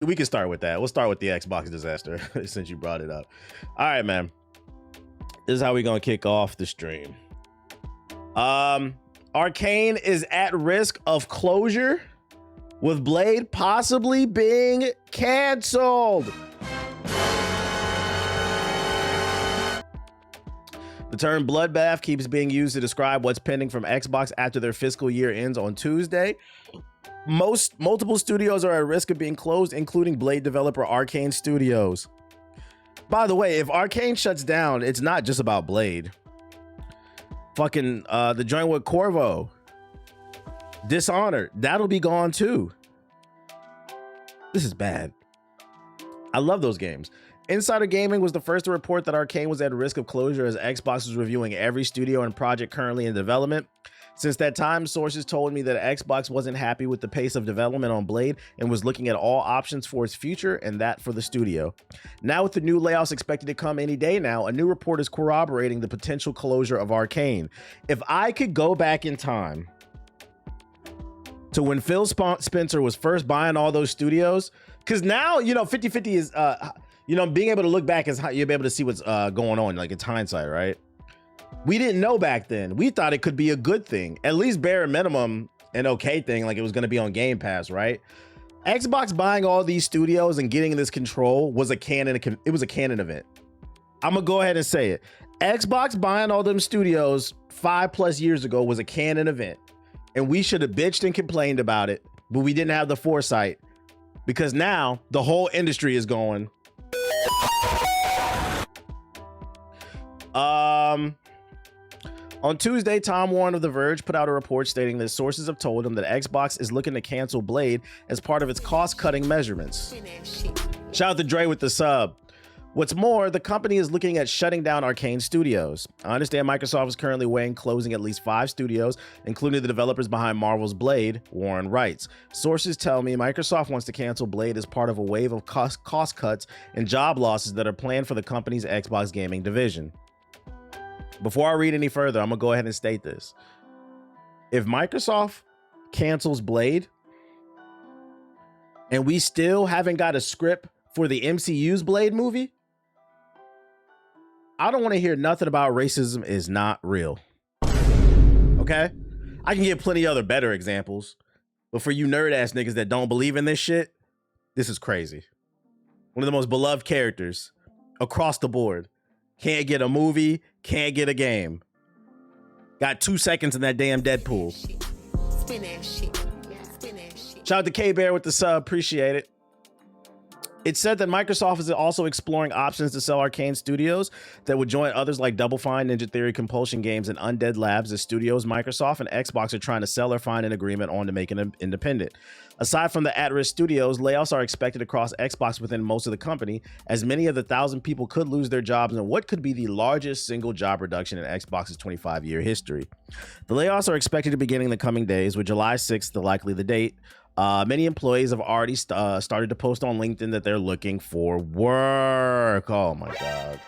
We can start with that. We'll start with the Xbox disaster since you brought it up. All right, man. This is how we're gonna kick off the stream. Arcane is at risk of closure, with Blade possibly being canceled. The term bloodbath keeps being used to describe what's pending from Xbox after their fiscal year ends on Tuesday. Multiple studios are at risk of being closed, including Blade developer Arcane Studios. By the way, if Arcane shuts down, it's not just about Blade. Fucking the joint with Corvo, Dishonored, that'll be gone too. This is bad. I love those games. Insider Gaming was the first to report that Arcane was at risk of closure as Xbox was reviewing every studio and project currently in development. Since that time, sources told me that Xbox wasn't happy with the pace of development on Blade and was looking at all options for its future and that for the studio. Now, with the new layoffs expected to come any day now, a new report is corroborating the potential closure of Arcane. If I could go back in time to when Phil Spencer was first buying all those studios, because now, 50-50 is, being able to look back is how you'll be able to see what's going on, like it's hindsight, right? We didn't know back then. We thought it could be a good thing, at least bare minimum, an okay thing, like it was going to be on Game Pass, right? Xbox buying all these studios and getting this control was a canon. It was a canon event. I'm gonna go ahead and say it. Xbox buying all them studios 5+ years ago was a canon event, and we should have bitched and complained about it, but we didn't have the foresight because now the whole industry is going. On Tuesday, Tom Warren of The Verge put out a report stating that sources have told him that Xbox is looking to cancel Blade as part of its cost-cutting measurements. Shout out to Dre with the sub. What's more, the company is looking at shutting down Arcane Studios. I understand Microsoft is currently weighing closing at least 5 studios, including the developers behind Marvel's Blade, Warren writes. Sources tell me Microsoft wants to cancel Blade as part of a wave of cost cuts and job losses that are planned for the company's Xbox gaming division. Before I read any further, I'm gonna go ahead and state this. If Microsoft cancels Blade and we still haven't got a script for the MCU's Blade movie, I don't want to hear nothing about racism is not real. Okay? I can give plenty other better examples, but for you nerd ass niggas that don't believe in this shit, this is crazy. One of the most beloved characters across the board. Can't get a movie, can't get a game. Got 2 seconds in that damn Deadpool. Shout out to K-Bear with the sub, appreciate it. It said that Microsoft is also exploring options to sell Arcane Studios that would join others like Double Fine, Ninja Theory, Compulsion Games, and Undead Labs as studios Microsoft and Xbox are trying to sell or find an agreement on to make them independent. Aside from the at-risk studios, layoffs are expected across Xbox within most of the company, as many of the 1,000 people could lose their jobs in what could be the largest single job reduction in Xbox's 25-year history. The layoffs are expected to begin in the coming days, with July 6th the date. Many employees have already started to post on LinkedIn that they're looking for work. Oh my God.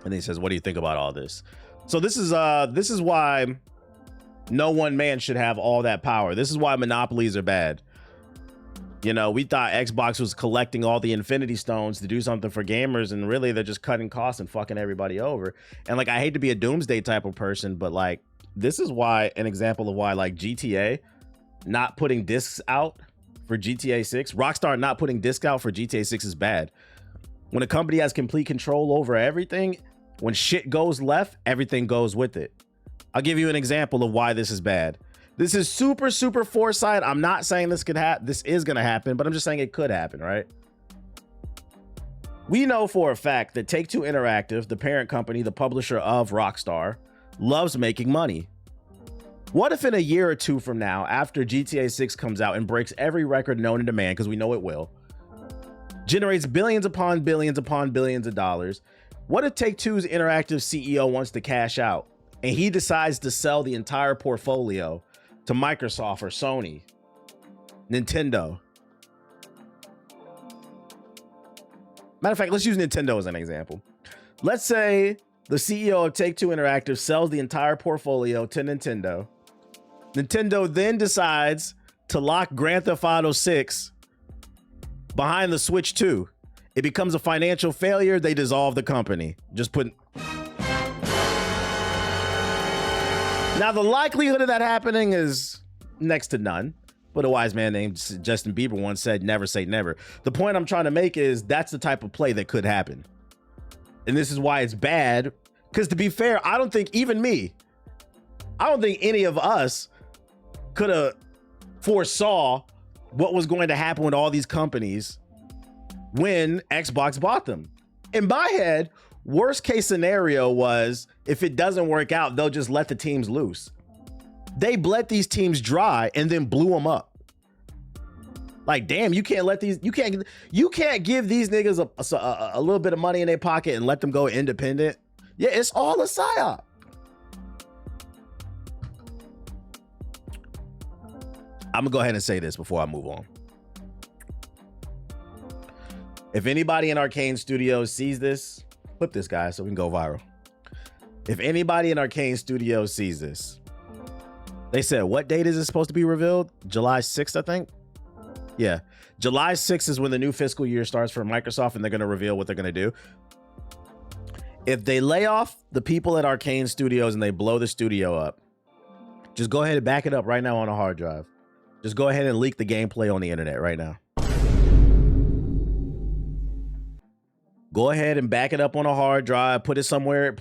And he says, what do you think about all this? So this is why no one man should have all that power. This is why monopolies are bad. We thought Xbox was collecting all the Infinity Stones to do something for gamers, and really they're just cutting costs and fucking everybody over. And like, I hate to be a doomsday type of person, but like, this is why an example of why like GTA not putting discs out for GTA 6, Rockstar not putting discs out for GTA 6 is bad. When a company has complete control over everything, when shit goes left, everything goes with it. I'll give you an example of why this is bad. This is super foresight. I'm not saying this is gonna happen, but I'm just saying it could happen, right? We know for a fact that Take-Two Interactive, the parent company, the publisher of Rockstar, loves making money. What if in a year or two from now, after GTA 6 comes out and breaks every record known in demand, because we know it will, generates billions upon billions upon billions of dollars, what if Take-Two's Interactive CEO wants to cash out and he decides to sell the entire portfolio to Microsoft or Sony, Nintendo? Matter of fact, let's use Nintendo as an example. Let's say the CEO of Take-Two Interactive sells the entire portfolio to Nintendo. Nintendo then decides to lock Grand Theft Auto 6 Behind the Switch 2, it becomes a financial failure. They dissolve the company. Just put. Now, the likelihood of that happening is next to none. But a wise man named Justin Bieber once said, never say never. The point I'm trying to make is that's the type of play that could happen. And this is why it's bad. Because to be fair, I don't think even me, I don't think any of us could have foresaw what was going to happen with all these companies when Xbox bought them. In my head, worst case scenario was if it doesn't work out, they'll just let the teams loose. They bled these teams dry and then blew them up. Like, damn, you can't let these, you can't give these niggas a little bit of money in their pocket and let them go independent. Yeah, it's all a psyop. I'm gonna go ahead and say this before I move on. If anybody in Arcane Studios sees this, flip this guy so we can go viral. If anybody in Arcane Studios sees this, they said, what date is it supposed to be revealed? July 6th, I think. Yeah, July 6th is when the new fiscal year starts for Microsoft, and they're gonna reveal what they're gonna do. If they lay off the people at Arcane Studios and they blow the studio up, just go ahead and back it up right now on a hard drive. Just go ahead and leak the gameplay on the internet right now. Go ahead and back it up on a hard drive, put it somewhere in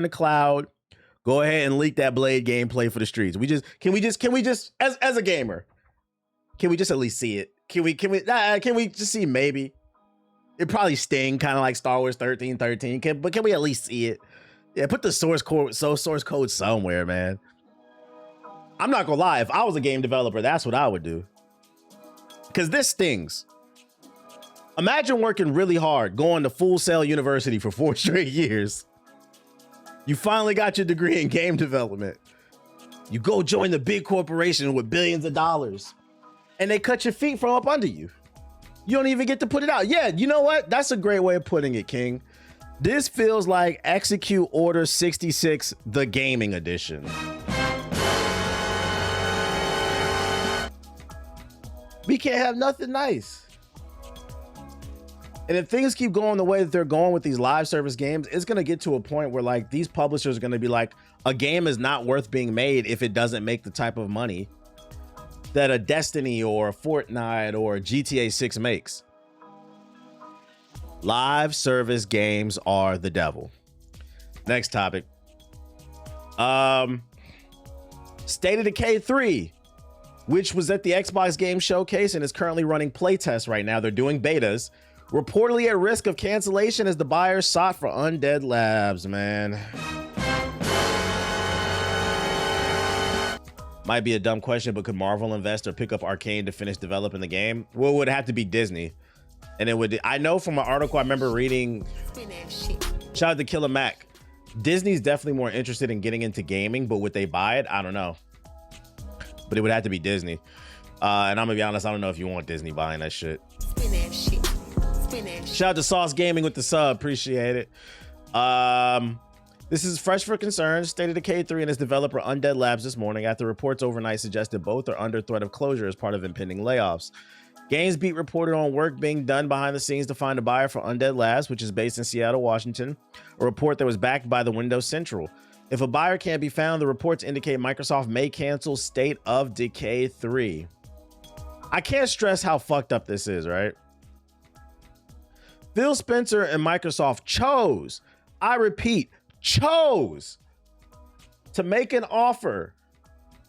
the cloud. Go ahead and leak that Blade gameplay for the streets. Can we just as a gamer, can we just at least see it? Can we just see maybe? It probably sting kind of like Star Wars 1313. But can we at least see it? Yeah, put the source code somewhere, man. I'm not gonna lie, if I was a game developer, that's what I would do. Because this stings. Imagine working really hard, going to Full Sail University for 4 straight years. You finally got your degree in game development. You go join the big corporation with billions of dollars, and they cut your feet from up under you. You don't even get to put it out. Yeah, you know what? That's a great way of putting it, King. This feels like Execute Order 66, the gaming edition. We can't have nothing nice. And if things keep going the way that they're going with these live service games, it's going to get to a point where like these publishers are going to be like, a game is not worth being made if it doesn't make the type of money that a Destiny or a Fortnite or a GTA 6 makes. Live service games are the devil. Next topic. State of Decay 3, which was at the Xbox Game Showcase and is currently running playtests right now. They're doing betas. Reportedly at risk of cancellation as the buyers sought for Undead Labs, man. Might be a dumb question, but could Marvel invest or pick up Arcane to finish developing the game? Well, it would have to be Disney. And it would, I know from an article I remember reading, shout out to Killer Mac, Disney's definitely more interested in getting into gaming, but would they buy it? I don't know. But it would have to be Disney. And I'm gonna be honest, I don't know if you want Disney buying that shit. Shout out to Sauce Gaming with the sub, appreciate it. This is fresh for concern. State of Decay 3 and its developer Undead Labs this morning after reports overnight suggested both are under threat of closure as part of impending layoffs. GamesBeat reported on work being done behind the scenes to find a buyer for Undead Labs, which is based in Seattle, Washington, a report that was backed by the Windows Central. If a buyer can't be found, the reports indicate Microsoft may cancel State of Decay 3. I can't stress how fucked up this is, right? Phil Spencer and Microsoft chose, I repeat, chose to make an offer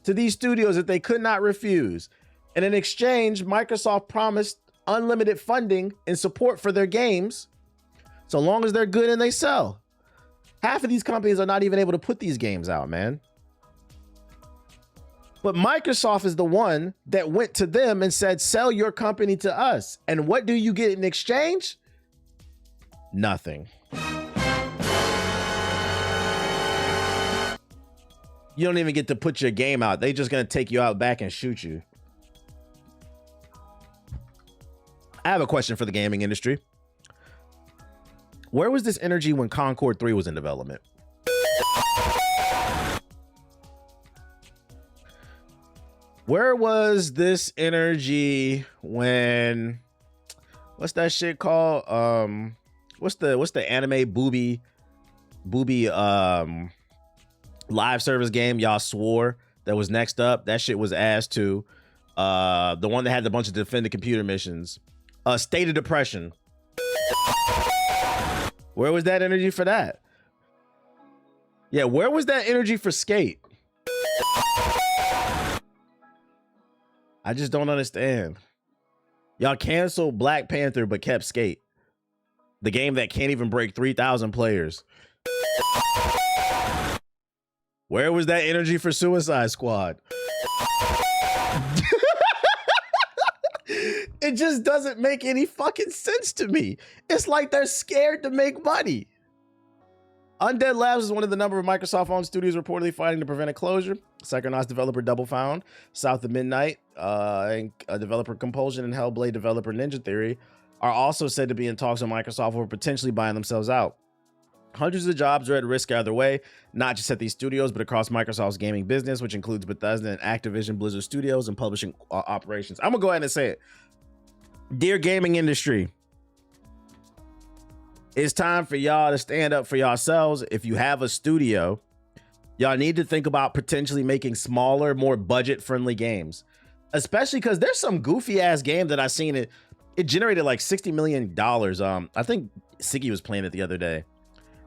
to these studios that they could not refuse. And in exchange, Microsoft promised unlimited funding and support for their games so long as they're good and they sell. Half of these companies are not even able to put these games out, man. But Microsoft is the one that went to them and said, sell your company to us. And what do you get in exchange? Nothing. You don't even get to put your game out. They're just going to take you out back and shoot you. I have a question for the gaming industry. Where was this energy when Concord 3 was in development? Where was this energy when what's that shit called? What's the anime booby live service game y'all swore that was next up? That shit was ass too. The one that had a bunch of defended computer missions. State of Depression. Where was that energy for that? Yeah, where was that energy for Skate? I just don't understand. Y'all canceled Black Panther but kept Skate. The game that can't even break 3,000 players. Where was that energy for Suicide Squad? It just doesn't make any fucking sense to me. It's like they're scared to make money. Undead Labs is one of the number of Microsoft-owned studios reportedly fighting to prevent a closure. Psychonauts developer Double Found, South of Midnight, and developer Compulsion, and Hellblade developer Ninja Theory are also said to be in talks with Microsoft over potentially buying themselves out. Hundreds of jobs are at risk either way, not just at these studios, but across Microsoft's gaming business, which includes Bethesda and Activision Blizzard Studios and publishing operations. I'm gonna go ahead and say it. Dear gaming industry, it's time for y'all to stand up for yourselves. If you have a studio, y'all need to think about potentially making smaller, more budget-friendly games. Especially because there's some goofy-ass game that I seen it generated like $60 million. I think Siggy was playing it the other day.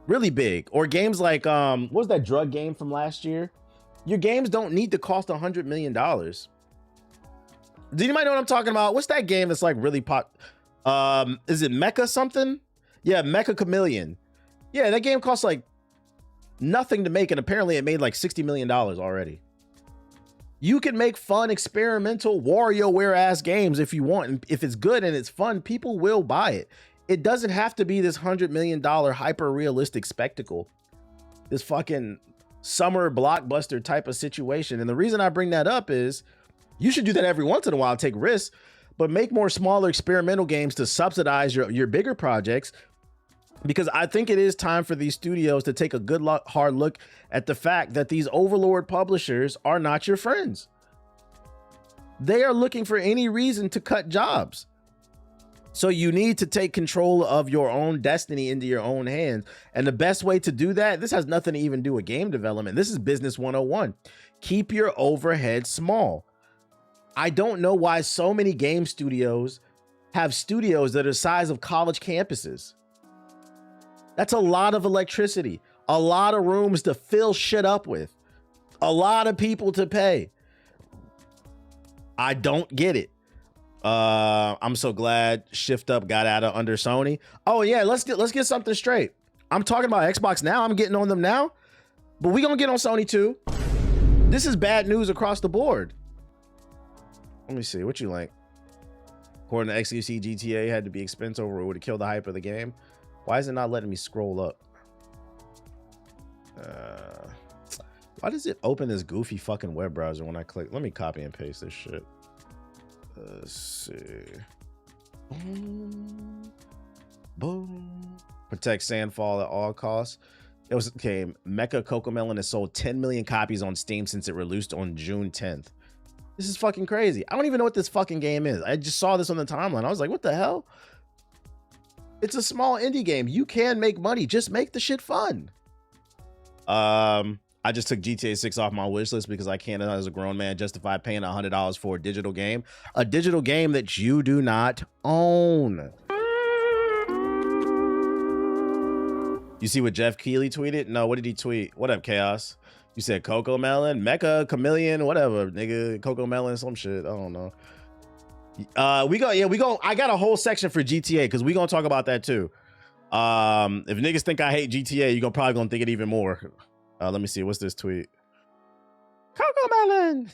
Really big. Or games like, what was that drug game from last year? Your games don't need to cost $100 million. Do anybody know what I'm talking about? What's that game that's like really pop? Is it Mecha something? Yeah, Mecha Chameleon. Yeah, that game costs like nothing to make, and apparently it made like $60 million already. You can make fun, experimental, WarioWare ass games if you want. And if it's good and it's fun, people will buy it. It doesn't have to be this $100 million hyper realistic spectacle. This fucking summer blockbuster type of situation. And the reason I bring that up is you should do that every once in a while, take risks, but make more smaller experimental games to subsidize your bigger projects. Because I think it is time for these studios to take a good hard look at the fact that these overlord publishers are not your friends. They are looking for any reason to cut jobs. So you need to take control of your own destiny into your own hands. And the best way to do that, this has nothing to even do with game development. This is business 101. Keep your overhead small. I don't know why so many game studios have studios that are the size of college campuses. That's a lot of electricity, a lot of rooms to fill shit up with, a lot of people to pay. I don't get it. I'm so glad Shift Up got out of under Sony. Oh yeah, let's get something straight. I'm talking about Xbox now. I'm getting on them now, but we gonna get on Sony too. This is bad news across the board. Let me see what you like. According to XQC, GTA had to be expensive or it would have killed the hype of the game. Why is it not letting me scroll up? Why does it open this goofy fucking web browser when I click? Let me copy and paste this shit. Let's see. Boom. Protect Sandfall at all costs. It was okay. Mecha Cocomelon has sold 10 million copies on Steam since it released on June 10th. This is fucking crazy. I don't even know what this fucking game is. I just saw this on the timeline. I was like, what the hell? It's a small indie game. You can make money. Just make the shit fun. I just took GTA 6 off my wish list because I can't, as a grown man, justify paying $100 for a digital game that you do not own. You see what Jeff Keighley tweeted? No, what did he tweet? What up, Chaos? You said Cocomelon, Mecha, Chameleon, whatever, nigga. Cocomelon, some shit. I don't know. We go. I got a whole section for GTA because we gonna talk about that too. If niggas think I hate GTA, you're probably gonna think it even more. Let me see. What's this tweet? Cocomelon.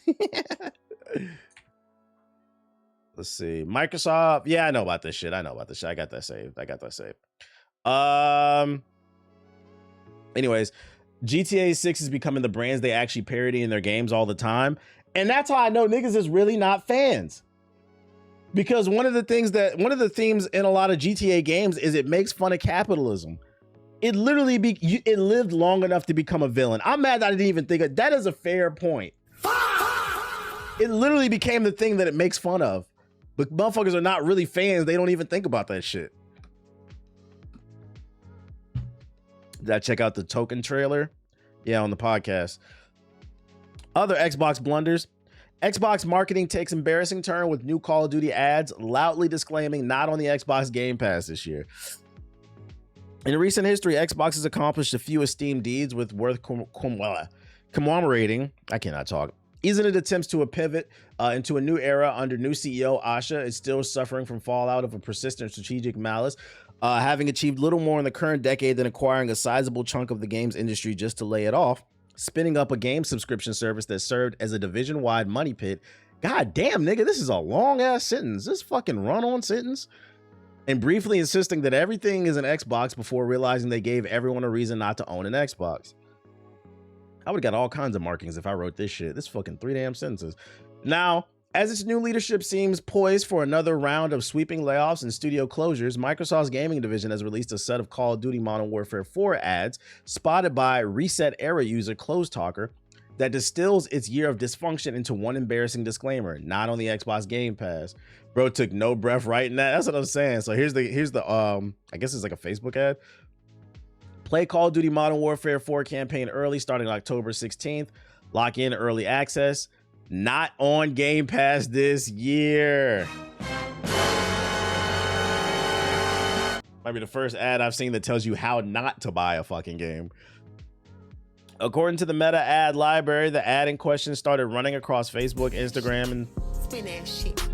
Let's see. Microsoft. Yeah, I know about this shit. I got that saved. Anyways, GTA 6 is becoming the brands they actually parody in their games all the time. And that's how I know niggas is really not fans. Because one of the themes in a lot of GTA games is it makes fun of capitalism. It literally it lived long enough to become a villain. I'm mad that I didn't even think of that is a fair point. It literally became the thing that it makes fun of. But motherfuckers are not really fans. They don't even think about that shit. Did I check out the Token trailer? Yeah, on the podcast. Other Xbox blunders. Xbox marketing takes embarrassing turn with new Call of Duty ads loudly disclaiming not on the Xbox Game Pass this year. In recent history, Xbox has accomplished a few esteemed deeds with worth commemorating. I cannot talk. Isn't it attempts to a pivot into a new era under new CEO Asha is still suffering from fallout of a persistent strategic malice, having achieved little more in the current decade than acquiring a sizable chunk of the games industry just to lay it off, spinning up a game subscription service that served as a division-wide money pit. God damn, nigga, this is a long-ass sentence. This fucking run-on sentence. And briefly insisting that everything is an Xbox before realizing they gave everyone a reason not to own an Xbox. I would have got all kinds of markings if I wrote this shit. This fucking 3 damn sentences. Now, as its new leadership seems poised for another round of sweeping layoffs and studio closures, Microsoft's gaming division has released a set of Call of Duty Modern Warfare 4 ads spotted by Reset Era user Close Talker that distills its year of dysfunction into one embarrassing disclaimer: not on the Xbox Game Pass. Bro took no breath writing that. That's what I'm saying. So here's the I guess it's like a Facebook ad. Play Call of Duty Modern Warfare 4 campaign early starting October 16th. Lock in early access. Not on Game Pass this year. Might be the first ad I've seen that tells you how not to buy a fucking game. According to the Meta ad library, the ad in question started running across Facebook, Instagram, and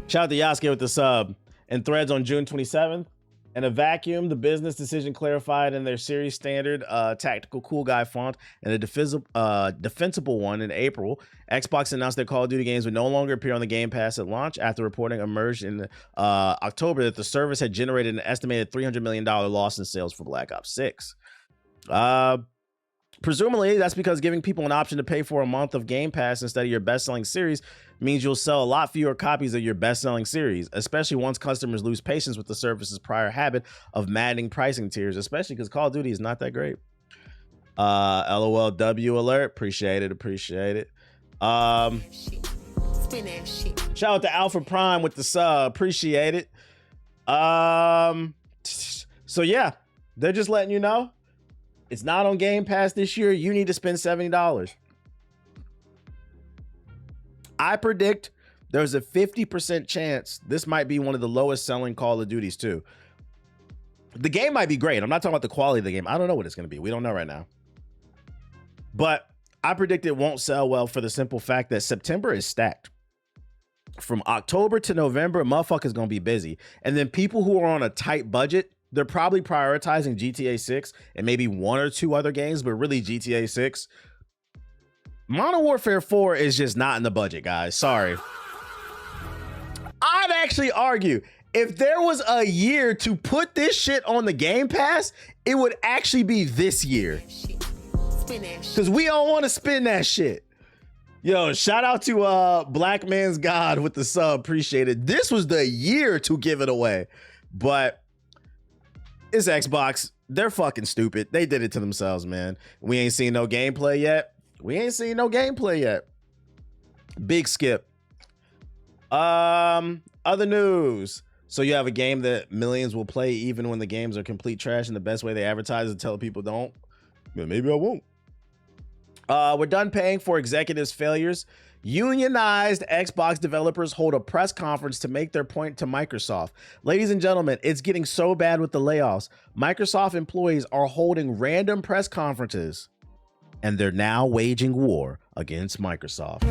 shout out to Yasuke with the sub, and Threads on June 27th. In a vacuum, the business decision clarified in their series standard tactical cool guy font and a defensible one in April. Xbox announced their Call of Duty games would no longer appear on the Game Pass at launch after reporting emerged in October that the service had generated an estimated $300 million loss in sales for Black Ops 6. Presumably, that's because giving people an option to pay for a month of Game Pass instead of your best-selling series means you'll sell a lot fewer copies of your best-selling series, especially once customers lose patience with the service's prior habit of maddening pricing tiers, especially because Call of Duty is not that great. LOLW alert. Appreciate it. Shout out to Alpha Prime with the sub. Appreciate it. So yeah, they're just letting you know. It's not on Game Pass this year. You need to spend $70. I predict there's a 50% chance this might be one of the lowest selling Call of Duties too. The game might be great. I'm not talking about the quality of the game. I don't know what it's going to be. We don't know right now. But I predict it won't sell well for the simple fact that September is stacked. From October to November, motherfuckers going to be busy. And then people who are on a tight budget, they're probably prioritizing GTA 6 and maybe one or two other games, but really GTA 6. Modern Warfare 4 is just not in the budget, guys. Sorry. I'd actually argue if there was a year to put this shit on the Game Pass, it would actually be this year. Because we don't want to spend that shit. Yo, shout out to Black Man's God with the sub. Appreciate it. This was the year to give it away. But it's Xbox. They're fucking stupid. They did it to themselves, man. We ain't seen no gameplay yet. Big skip. Other news. So you have a game that millions will play even when the games are complete trash, and the best way they advertise is to tell people don't. Yeah, maybe I won't. We're done paying for executives' failures. Unionized Xbox developers hold a press conference to make their point to Microsoft. Ladies and gentlemen, it's getting so bad with the layoffs. Microsoft employees are holding random press conferences, and they're now waging war against Microsoft.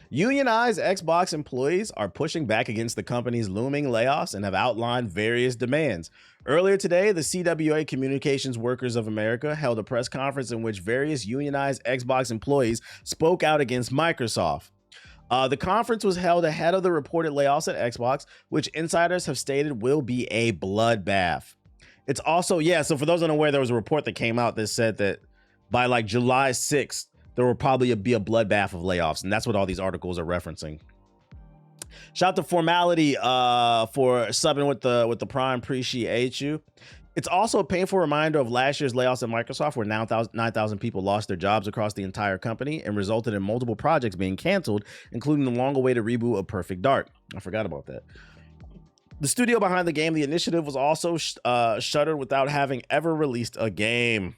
Unionized Xbox employees are pushing back against the company's looming layoffs and have outlined various demands. Earlier today, the CWA Communications Workers of America held a press conference in which various unionized Xbox employees spoke out against Microsoft. The conference was held ahead of the reported layoffs at Xbox, which insiders have stated will be a bloodbath. It's also, so for those unaware, there was a report that came out that said that by like July 6th, there will probably be a bloodbath of layoffs, and that's what all these articles are referencing. Shout out to Formality for subbing with the Prime. Appreciate you. It's also a painful reminder of last year's layoffs at Microsoft, where 9,000 people lost their jobs across the entire company and resulted in multiple projects being canceled, including the long-awaited reboot of Perfect Dark. I forgot about that. The studio behind the game, The Initiative, was also shuttered without having ever released a game.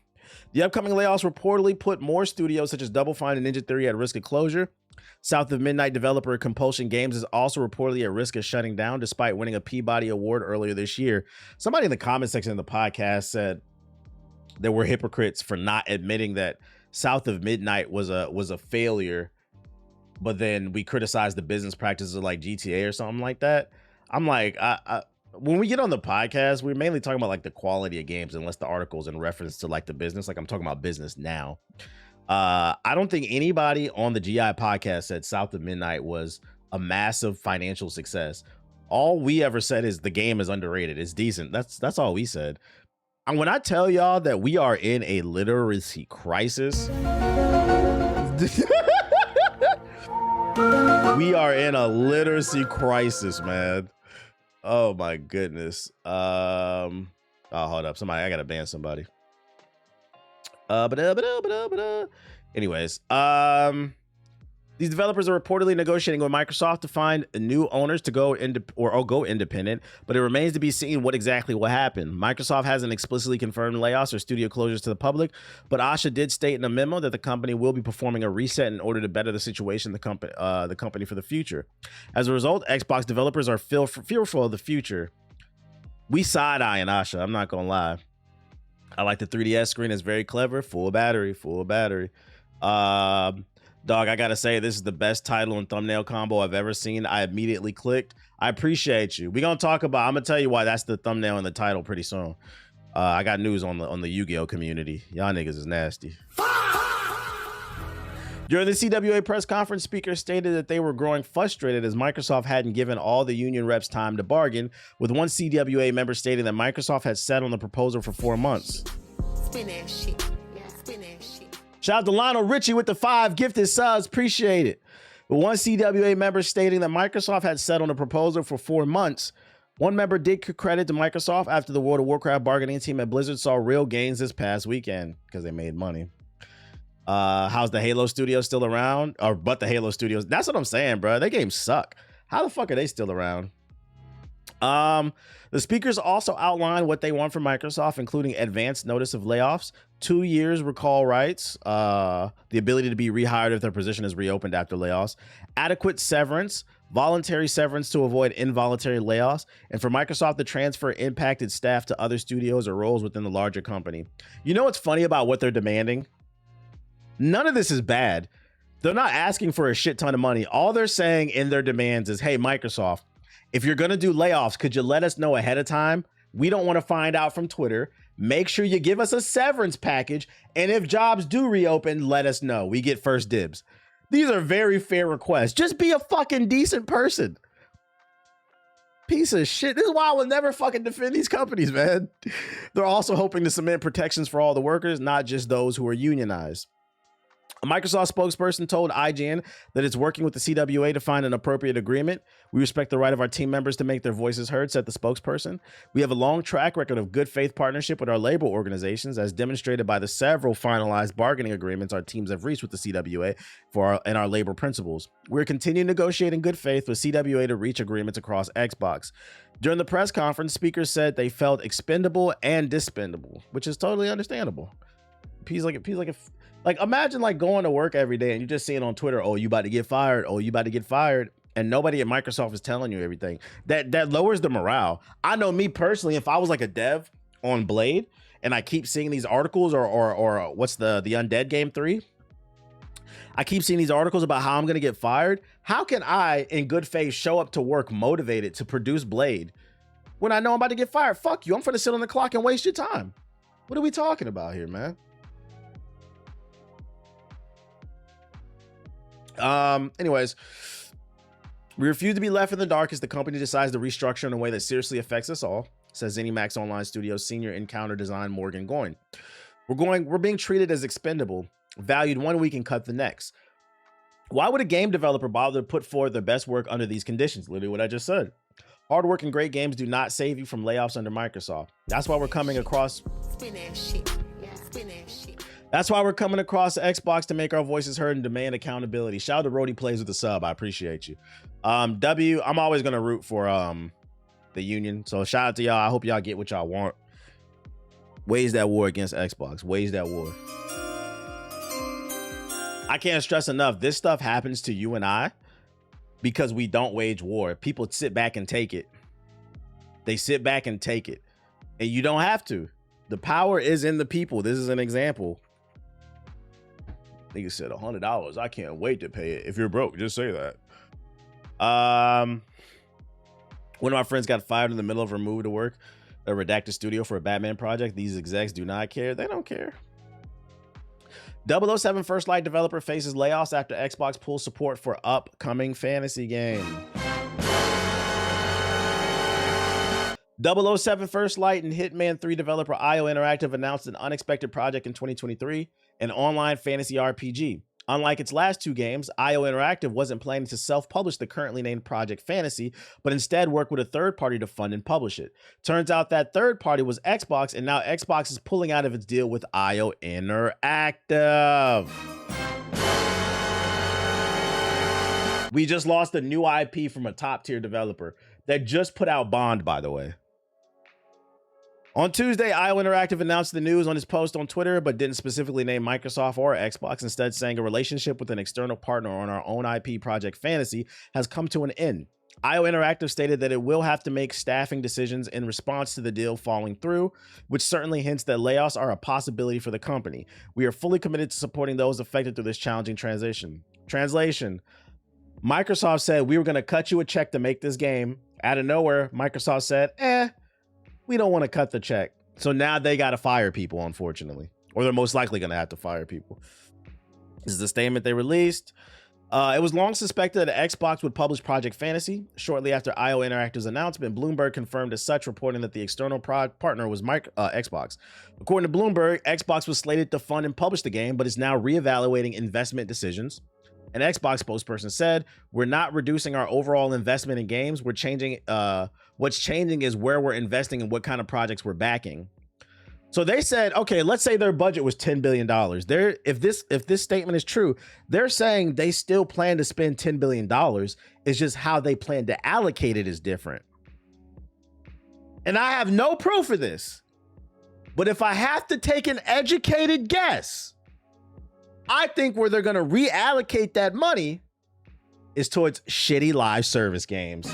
The upcoming layoffs reportedly put more studios such as Double Fine and Ninja Theory at risk of closure. South of Midnight developer Compulsion Games is also reportedly at risk of shutting down despite winning a Peabody Award earlier this year. Somebody in the comment section of the podcast said there were hypocrites for not admitting that South of Midnight was a failure, but then we criticized the business practices of like GTA or something like that. I'm like, when we get on the podcast, we're mainly talking about like the quality of games, unless the article's in reference to like the business. Like I'm talking about business now. I don't think anybody on the GI podcast said South of Midnight was a massive financial success. All we ever said is the game is underrated. It's decent. That's all we said. And when I tell y'all that we are in a literacy crisis, we are in a literacy crisis, man. Oh my goodness. Oh, hold up. I gotta ban somebody. Anyways, these developers are reportedly negotiating with Microsoft to find new owners to go independent, but it remains to be seen what exactly will happen. Microsoft hasn't explicitly confirmed layoffs or studio closures to the public, but Asha did state in a memo that the company will be performing a reset in order to better the situation the company for the future. As a result, Xbox developers are fearful of the future. We side-eyeing Asha, I'm not gonna lie. I like the 3DS screen. It's very clever. Full battery. Dog, I gotta say, this is the best title and thumbnail combo I've ever seen. I immediately clicked. I appreciate you. I'm gonna tell you why that's the thumbnail and the title pretty soon. I got news on the Yu-Gi-Oh community. Y'all niggas is nasty. During the CWA press conference, speakers stated that they were growing frustrated as Microsoft hadn't given all the union reps time to bargain, with one CWA member stating that Microsoft had sat on the proposal for 4 months. Spin that shit. Spin that shit. Shout out to Lionel Richie with the 5 gifted subs. Appreciate it. But one CWA member stating that Microsoft had sat on the proposal for 4 months. One member did credit to Microsoft after the World of Warcraft bargaining team at Blizzard saw real gains this past weekend because they made money. How's the Halo Studios still around? But the Halo Studios, that's what I'm saying, bro. They games suck. How the fuck are they still around? The speakers also outlined what they want from Microsoft, including advance notice of layoffs, 2 years recall rights, the ability to be rehired if their position is reopened after layoffs, adequate severance, voluntary severance to avoid involuntary layoffs, and for Microsoft to transfer impacted staff to other studios or roles within the larger company. You know what's funny about what they're demanding? None of this is bad. They're not asking for a shit ton of money. All they're saying in their demands is, hey, Microsoft, if you're going to do layoffs, could you let us know ahead of time? We don't want to find out from Twitter. Make sure you give us a severance package. And if jobs do reopen, let us know. We get first dibs. These are very fair requests. Just be a fucking decent person. Piece of shit. This is why I will never fucking defend these companies, man. They're also hoping to cement protections for all the workers, not just those who are unionized. A Microsoft spokesperson told IGN that it's working with the CWA to find an appropriate agreement. We respect the right of our team members to make their voices heard, said the spokesperson. We have a long track record of good faith partnership with our labor organizations, as demonstrated by the several finalized bargaining agreements our teams have reached with the CWA and our labor principles. We're continuing negotiating good faith with CWA to reach agreements across Xbox. During the press conference, speakers said they felt expendable and dispendable, which is totally understandable. Like imagine like going to work every day and you just seeing on Twitter, oh, you about to get fired. Oh, you about to get fired. And nobody at Microsoft is telling you everything. That lowers the morale. I know me personally, if I was like a dev on Blade and I keep seeing these articles or what's the Undead Game 3? I keep seeing these articles about how I'm going to get fired. How can I, in good faith, show up to work motivated to produce Blade when I know I'm about to get fired? Fuck you. I'm going to sit on the clock and waste your time. What are we talking about here, man? Anyways, we refuse to be left in the dark as the company decides to restructure in a way that seriously affects us all, says ZeniMax Online Studios senior encounter design Morgan Goyne. We're being treated as expendable, valued 1 week and cut the next. Why would a game developer bother to put forward their best work under these conditions? Literally what I just said. Hardworking, great games do not save you from layoffs under Microsoft. That's why we're coming across. Spin that shit. Yeah. Spin that shit. That's why we're coming across Xbox to make our voices heard and demand accountability. Shout out to Rody Plays with the sub. I appreciate you. W, I'm always gonna root for the union. So shout out to y'all. I hope y'all get what y'all want. Wage that war against Xbox. Wage that war. I can't stress enough. This stuff happens to you and I because we don't wage war. People sit back and take it. They sit back and take it. And you don't have to. The power is in the people. This is an example. Nigga said $100. I can't wait to pay it. If you're broke, just say that. One of my friends got fired in the middle of her move to work at a redacted studio for a Batman project. These execs do not care. They don't care. 007 First Light developer faces layoffs after Xbox pulls support for upcoming fantasy game. 007 First Light and Hitman 3 developer IO Interactive announced an unexpected project in 2023, an online fantasy RPG. Unlike its last two games, IO Interactive wasn't planning to self-publish the currently named Project Fantasy, but instead work with a third party to fund and publish it. Turns out that third party was Xbox, and now Xbox is pulling out of its deal with IO Interactive. We just lost a new IP from a top-tier developer that just put out Bond, by the way. On Tuesday, IO Interactive announced the news on his post on Twitter, but didn't specifically name Microsoft or Xbox, instead saying a relationship with an external partner on our own IP Project Fantasy has come to an end. IO Interactive stated that it will have to make staffing decisions in response to the deal falling through, which certainly hints that layoffs are a possibility for the company. We are fully committed to supporting those affected through this challenging transition. Translation: Microsoft said, we were going to cut you a check to make this game. Out of nowhere, Microsoft said, we don't want to cut the check. So now they got to fire people, unfortunately. Or they're most likely going to have to fire people. This is the statement they released. It was long suspected that Xbox would publish Project Fantasy. Shortly after IO Interactive's announcement, Bloomberg confirmed as such, reporting that the external partner was Xbox. According to Bloomberg, Xbox was slated to fund and publish the game, but is now reevaluating investment decisions. An Xbox spokesperson said, we're not reducing our overall investment in games. We're changing. What's changing is where we're investing and what kind of projects we're backing. So they said, okay, let's say their budget was $10 billion. If this statement is true, they're saying they still plan to spend $10 billion. It's just how they plan to allocate it is different. And I have no proof of this. But if I have to take an educated guess, I think where they're going to reallocate that money is towards shitty live service games.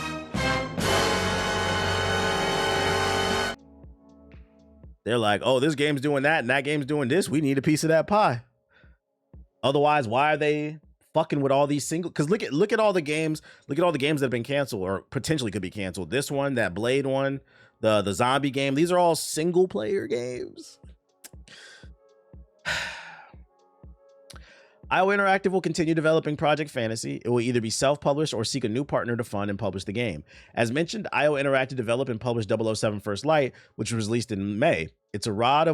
They're like, oh, this game's doing that and that game's doing this. We need a piece of that pie. Otherwise, why are they fucking with all these single? Because look at all the games. Look at all the games that have been canceled or potentially could be canceled. This one, that Blade one, the zombie game. These are all single player games. IO Interactive will continue developing Project Fantasy. It will either be self-published or seek a new partner to fund and publish the game. As mentioned, IO Interactive developed and published 007 First Light, which was released in May. It's a rod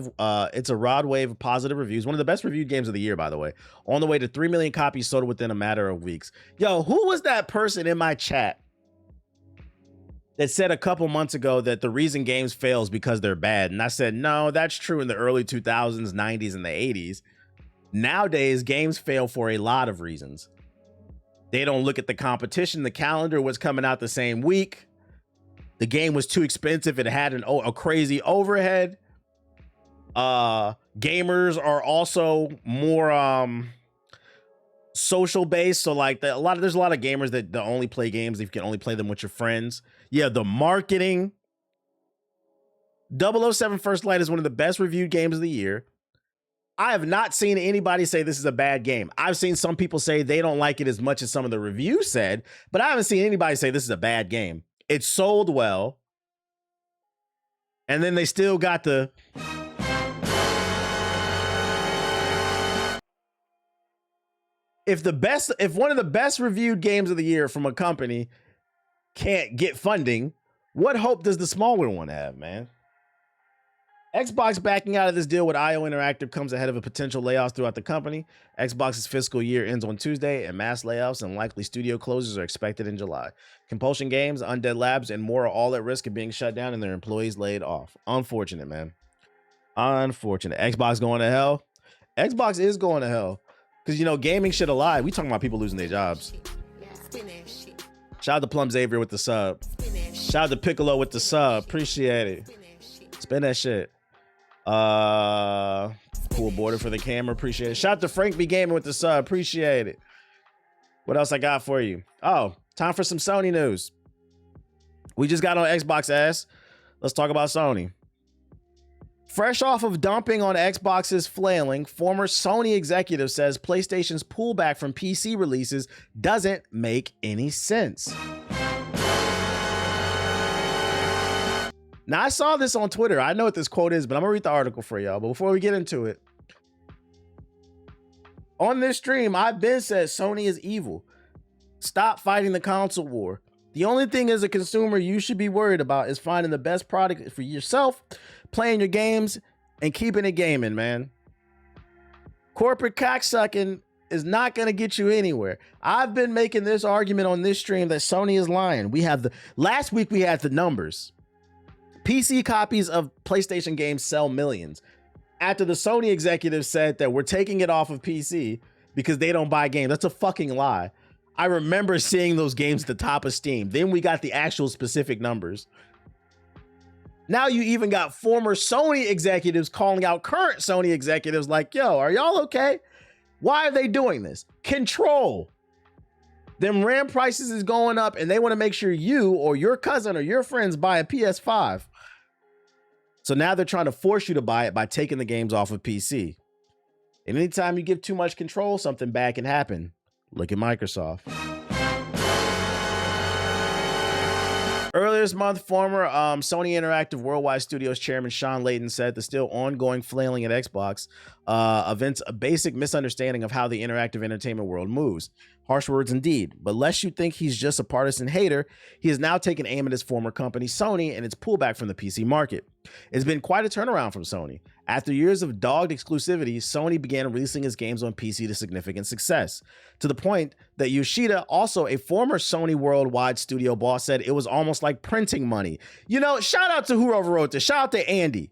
wave of positive reviews. One of the best reviewed games of the year, by the way. On the way to 3 million copies sold within a matter of weeks. Yo, who was that person in my chat that said a couple months ago that the reason games fail is because they're bad? And I said, no, that's true in the early 2000s, 90s, and the 80s. Nowadays, games fail for a lot of reasons. They don't look at the competition, the calendar, what's coming out the same week. The game was too expensive. It had a crazy overhead. Gamers are also more social based. So like there's a lot of gamers that only play games if you can only play them with your friends. Yeah, the marketing. 007 First Light is one of the best reviewed games of the year. I have not seen anybody say this is a bad game. I've seen some people say they don't like it as much as some of the reviews said, but I haven't seen anybody say this is a bad game. It sold well. And then they still got the... If one of the best reviewed games of the year from a company can't get funding, what hope does the smaller one have, man? Xbox backing out of this deal with IO Interactive comes ahead of a potential layoffs throughout the company. Xbox's fiscal year ends on Tuesday, and mass layoffs and likely studio closures are expected in July. Compulsion Games, Undead Labs, and more are all at risk of being shut down and their employees laid off. Unfortunate, man. Unfortunate. Xbox going to hell? Xbox is going to hell. Because, you know, gaming shit alive. We talking about people losing their jobs. Shout out to Plum Xavier with the sub. Shout out to Piccolo with the sub. Appreciate it. Spin that shit. Cool border for the camera. Appreciate it. Shout out to Frank B Gaming with the sub. Appreciate it. What else I got for you? Oh, time for some Sony news. We just got on Xbox ass. Let's talk about Sony. Fresh off of dumping on Xbox's flailing, former Sony executive says PlayStation's pullback from PC releases doesn't make any sense. Now, I saw this on Twitter. I know what this quote is, but I'm going to read the article for y'all. But before we get into it, on this stream, I've been said Sony is evil. Stop fighting the console war. The only thing as a consumer you should be worried about is finding the best product for yourself, playing your games, and keeping it gaming, man. Corporate cocksucking is not going to get you anywhere. I've been making this argument on this stream that Sony is lying. Last week we had the numbers. PC copies of PlayStation games sell millions. After the Sony executive said that we're taking it off of PC because they don't buy games. That's a fucking lie. I remember seeing those games at the top of Steam. Then we got the actual specific numbers. Now you even got former Sony executives calling out current Sony executives like, yo, are y'all okay? Why are they doing this? Control. Them RAM prices is going up and they want to make sure you or your cousin or your friends buy a PS5. So now they're trying to force you to buy it by taking the games off of PC. And anytime you give too much control, something bad can happen. Look at Microsoft. Earlier this month, former Sony Interactive Worldwide Studios chairman Sean Layden said the still ongoing flailing at Xbox events a basic misunderstanding of how the interactive entertainment world moves. Harsh words indeed, but lest you think he's just a partisan hater, he has now taken aim at his former company, Sony, and its pullback from the PC market. It's been quite a turnaround from Sony. After years of dogged exclusivity, Sony began releasing its games on PC to significant success, to the point that Yoshida, also a former Sony Worldwide Studio boss, said it was almost like printing money. You know, shout out to whoever wrote this. Shout out to Andy.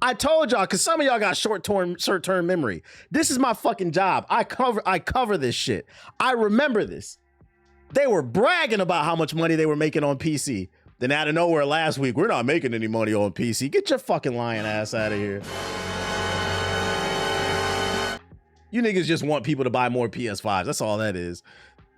I told y'all, because some of y'all got short-term memory. This is my fucking job. I cover this shit. I remember this. They were bragging about how much money they were making on PC. Then out of nowhere last week, we're not making any money on PC. Get your fucking lying ass out of here. You niggas just want people to buy more PS5s. That's all that is.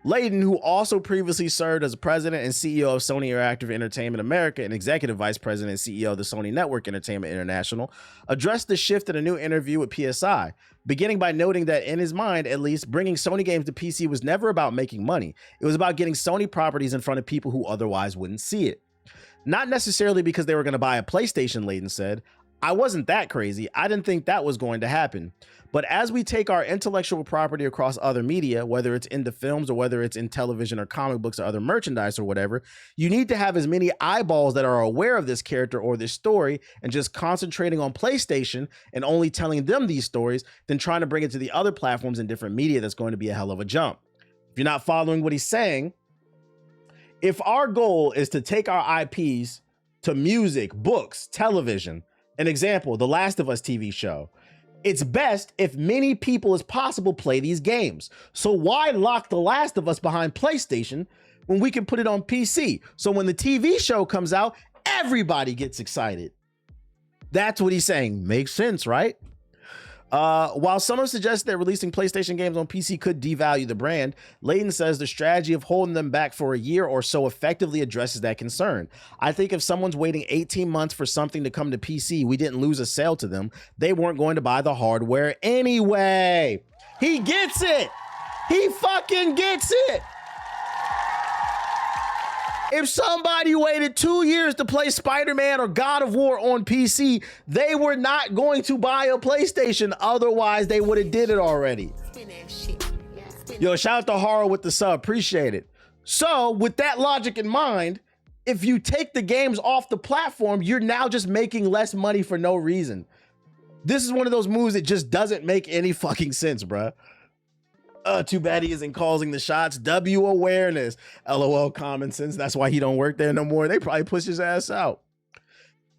Layden, who also previously served as president and CEO of Sony Interactive Entertainment America and executive vice president and CEO of the Sony Network Entertainment International, addressed the shift in a new interview with PSI, beginning by noting that in his mind, at least, bringing Sony games to PC was never about making money. It was about getting Sony properties in front of people who otherwise wouldn't see it. Not necessarily because they were going to buy a PlayStation, Layden said. I wasn't that crazy. I didn't think that was going to happen. But as we take our intellectual property across other media, whether it's into films or whether it's in television or comic books or other merchandise or whatever, you need to have as many eyeballs that are aware of this character or this story and just concentrating on PlayStation and only telling them these stories than trying to bring it to the other platforms and different media. That's going to be a hell of a jump. If you're not following what he's saying, if our goal is to take our IPs to music, books, television, an example, The Last of Us TV show, it's best if many people as possible play these games. So why lock The Last of Us behind PlayStation when we can put it on PC? So when the TV show comes out, everybody gets excited. That's what he's saying. Makes sense, right? While some have suggested that releasing PlayStation games on PC could devalue the brand, Layden says the strategy of holding them back for a year or so effectively addresses that concern. I think if someone's waiting 18 months for something to come to PC, we didn't lose a sale to them. They weren't going to buy the hardware anyway. He gets it. He fucking gets it. If somebody waited 2 years to play Spider-Man or God of War on PC, they were not going to buy a PlayStation. Otherwise, they would have did it already. Yo, shout out to Horror with the sub. Appreciate it. So, with that logic in mind, If you take the games off the platform, you're now just making less money for no reason. This is one of those moves that just doesn't make any fucking sense, bruh. Too bad he isn't causing the shots. W awareness. LOL common sense. That's why he don't work there no more. They probably push his ass out.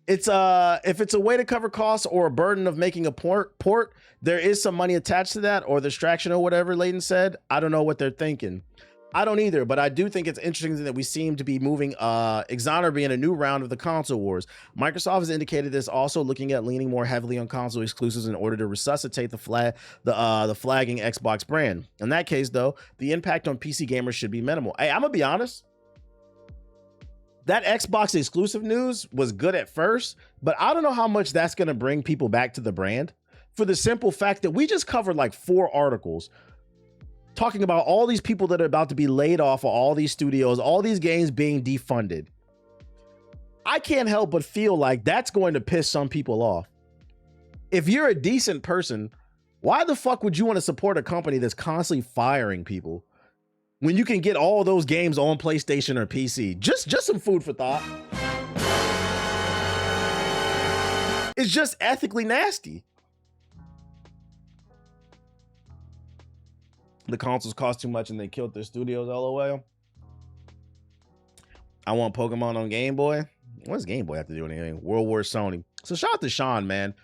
It's if it's a way to cover costs or a burden of making a port, there is some money attached to that, or the distraction or whatever Layden said. I don't know what they're thinking. I don't either, but I do think it's interesting that we seem to be moving Exoner being a new round of the console wars. Microsoft has indicated this, also looking at leaning more heavily on console exclusives in order to resuscitate the flagging Xbox brand. In that case, though, the impact on PC gamers should be minimal. Hey, I'm gonna be honest. That Xbox exclusive news was good at first, but I don't know how much that's gonna bring people back to the brand, for the simple fact that we just covered like 4 articles talking about all these people that are about to be laid off of all these studios, all these games being defunded. I can't help but feel like that's going to piss some people off. If you're a decent person, why the fuck would you want to support a company that's constantly firing people when you can get all those games on PlayStation or PC? Just some food for thought. It's just ethically nasty. The consoles cost too much and they killed their studios, LOL. I want Pokemon on Game Boy. What does Game Boy have to do with anything? World War Sony. So shout out to Sean, man.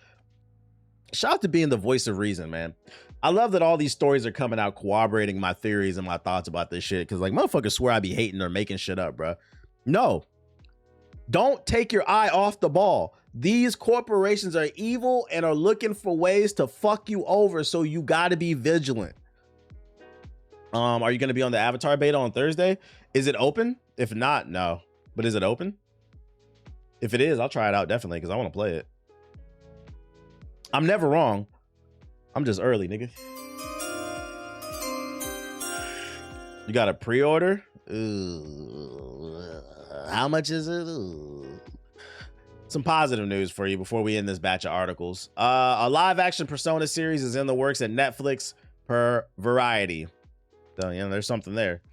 Shout out to being the voice of reason, man. I love that all these stories are coming out corroborating my theories and my thoughts about this shit. Cause like motherfuckers swear I be hating or making shit up, bro. No. Don't take your eye off the ball. These corporations are evil and are looking for ways to fuck you over. So you gotta be vigilant. Are you going to be on the Avatar beta on Thursday? Is it open? If not, no. But is it open? If it is, I'll try it out definitely because I want to play it. I'm never wrong. I'm just early, nigga. You got a pre-order? How much is it? Some positive news for you before we end this batch of articles. A live-action Persona series is in the works at Netflix per Variety. So, you know, there's something there.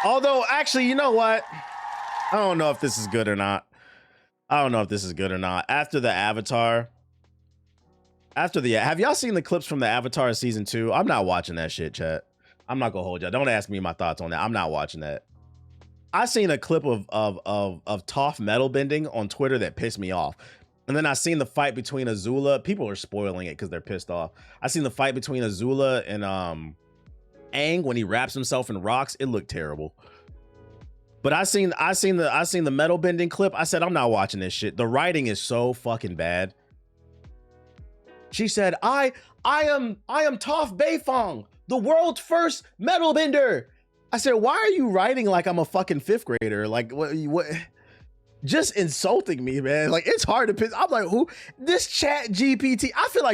Although, actually, you know what? I don't know if this is good or not. After the Avatar, have y'all seen the clips from the Avatar season 2? I'm not watching that shit, chat. I'm not gonna hold y'all. Don't ask me my thoughts on that. I'm not watching that. I seen a clip of Toph metal bending on Twitter that pissed me off. And then I seen the fight between Azula. People are spoiling it because they're pissed off. I seen the fight between Azula and Aang when he wraps himself in rocks. It looked terrible. But I seen the metal bending clip. I said, I'm not watching this shit. The writing is so fucking bad. She said, I am Toph Beifong, the world's first metal bender. I said, why are you writing like I'm a fucking 5th grader? Like what? Just insulting me, man. Like, it's hard to piss. I'm like, who? This Chat GPT. I feel like